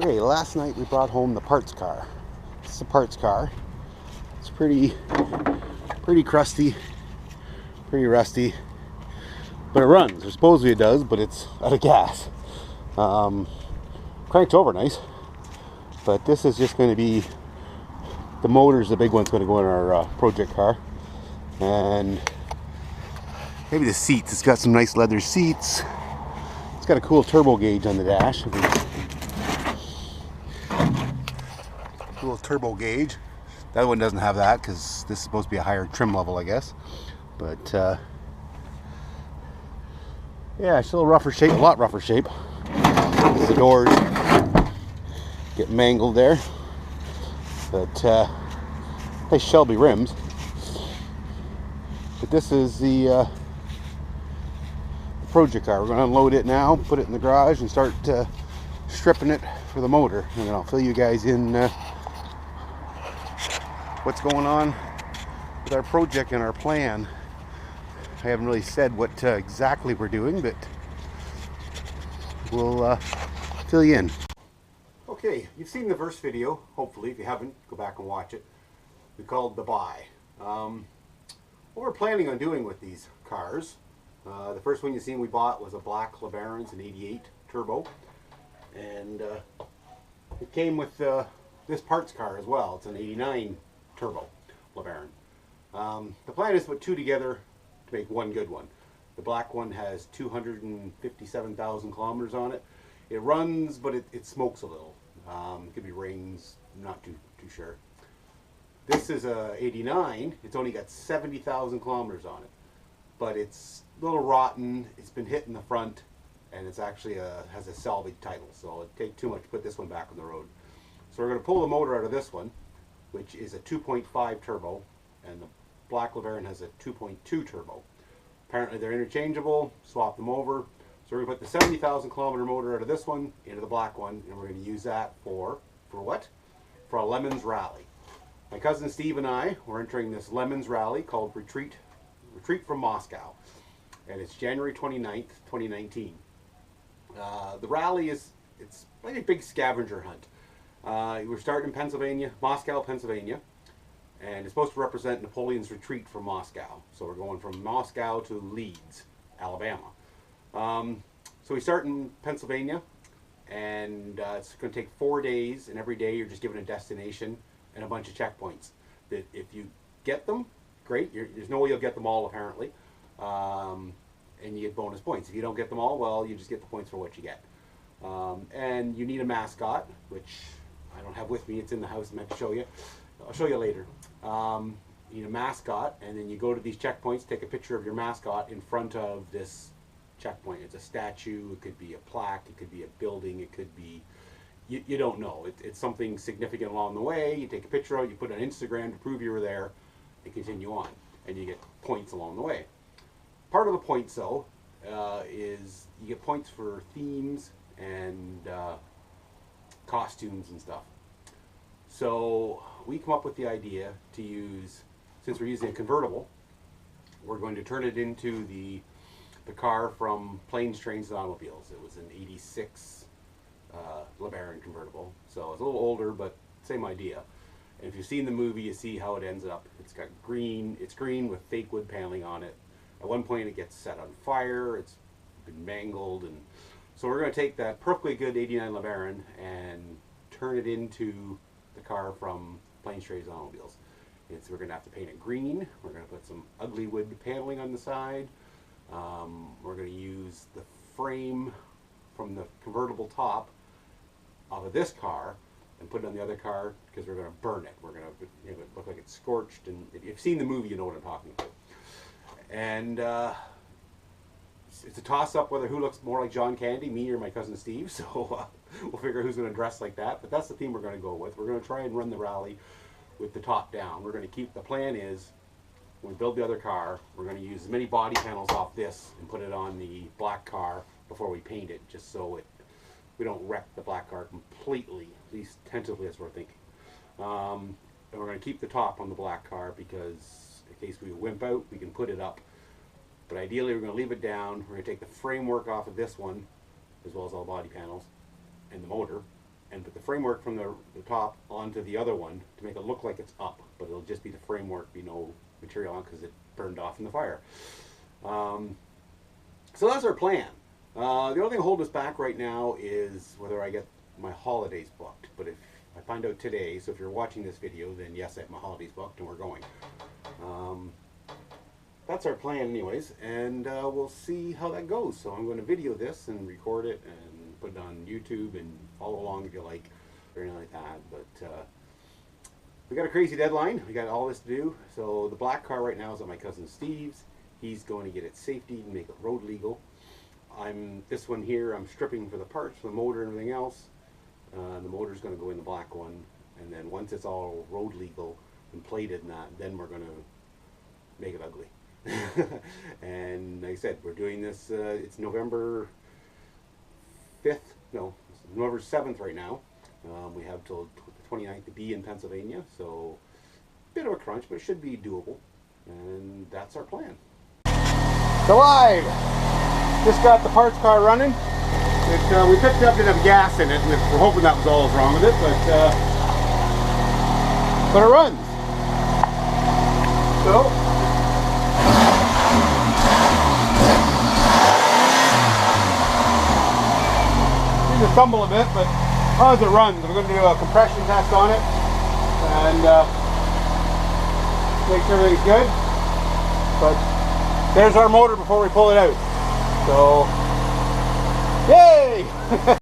Okay, last night we brought home the parts car. It's a parts car. It's pretty crusty, pretty rusty, but it runs. Or supposedly it does, but it's out of gas. Cranked over nice, but this is just going to be the motor's the big one's going to go in our project car, and maybe the seats. It's got some nice leather seats. It's got a cool turbo gauge on the dash. Cool turbo gauge. That one doesn't have that because this is supposed to be a higher trim level, I guess. But yeah, it's a little rougher shape, a lot rougher shape. The doors get mangled there, but nice Shelby rims. But this is the project car. We're going to unload it now, put it in the garage, and start stripping it for the motor. And then I'll fill you guys in what's going on with our project and our plan. I haven't really said what exactly we're doing, but we'll fill you in. Okay, you've seen the first video. Hopefully, if you haven't, go back and watch it. We called the buy. What we're planning on doing with these cars, the first one you seen we bought was a black LeBaron, an 88 turbo, and it came with this parts car as well. It's an 89 turbo LeBaron. The plan is to put two together to make one good one. The black one has 257,000 kilometers on it. It runs, but it smokes a little. It could be rings, I'm not too sure. This is a 89. It's only got 70,000 kilometers on it, but it's a little rotten. It's been hit in the front, and it's actually has a salvage title, so it'd take too much to put this one back on the road. So we're going to pull the motor out of this one, which is a 2.5 turbo, and the black LeBaron has a 2.2 turbo. Apparently they're interchangeable, swap them over. So we're going to put the 70,000 kilometer motor out of this one into the black one, and we're going to use that for what? For a Lemons Rally. My cousin Steve and I were entering this Lemons Rally called Retreat from Moscow, and it's January 29th, 2019. The rally it's like a big scavenger hunt. We're starting in Pennsylvania, Moscow, Pennsylvania, and it's supposed to represent Napoleon's retreat from Moscow. So we're going from Moscow to Leeds, Alabama. So we start in Pennsylvania, and it's going to take 4 days, and every day you're just given a destination and a bunch of checkpoints. That if you get them, great. There's no way you'll get them all, apparently, and you get bonus points. If you don't get them all, well, you just get the points for what you get. And you need a mascot, which I don't have with me. It's in the house. I meant to show you. I'll show you later. You need a mascot, and then you go to these checkpoints, take a picture of your mascot in front of this checkpoint. It's a statue, it could be a plaque, it could be a building, it could be, you don't know. It's something significant along the way. You take a picture of it, you put it on Instagram to prove you were there, and continue on. And you get points along the way. Part of the points, though, is you get points for themes and costumes and stuff. So we come up with the idea to use, since we're using a convertible, we're going to turn it into the car from Planes, Trains, and Automobiles. It was an 86 LeBaron convertible. So it's a little older, but same idea. And if you've seen the movie, you see how it ends up. It's got green, it's green with fake wood paneling on it. At one point it gets set on fire, it's been mangled, and so we're going to take that perfectly good 89 LeBaron and turn it into the car from Planes, Trains, and Automobiles. And so we're going to have to paint it green. We're going to put some ugly wood paneling on the side. We're going to use the frame from the convertible top of this car and put it on the other car because we're going to burn it. We're going to make it look like it's scorched, and if you've seen the movie, you know what I'm talking about. And it's a toss-up whether who looks more like John Candy, me or my cousin Steve, so we'll figure who's going to dress like that, but that's the theme we're going to go with. We're going to try and run the rally with the top down. We're going to keep, the plan is, when we build the other car, we're going to use as many body panels off this and put it on the black car before we paint it, just so we don't wreck the black car completely, at least tentatively as we're thinking. And we're going to keep the top on the black car because in case we wimp out, we can put it up. But ideally, we're going to leave it down. We're going to take the framework off of this one, as well as all the body panels and the motor, and put the framework from the top onto the other one to make it look like it's up, but it'll just be the framework, be no material on because it burned off in the fire. So that's our plan. The only thing holding us back right now is whether I get my holidays booked. But if I find out today, so if you're watching this video, then yes, I have my holidays booked and we're going. That's our plan anyways, and we'll see how that goes. So I'm going to video this and record it and put it on YouTube and follow along if you like, or anything like that. But we got a crazy deadline. We got all this to do. So the black car right now is at my cousin Steve's. He's going to get it safety and make it road legal. This one here, I'm stripping for the parts, for the motor and everything else. The motor's going to go in the black one, and then once it's all road legal and plated and that, then we're going to make it ugly. And like I said, we're doing this, it's November 5th, no, it's November 7th right now. We have till the 29th to be in Pennsylvania, so a bit of a crunch, but it should be doable, and that's our plan. So live! Just got the parts car running. We picked it up, didn't have gas in it, and we're hoping that was all that's wrong with it, but it runs. So to stumble a bit, but as long as it runs, we're going to do a compression test on it and make sure everything's good. But there's our motor before we pull it out. So, yay!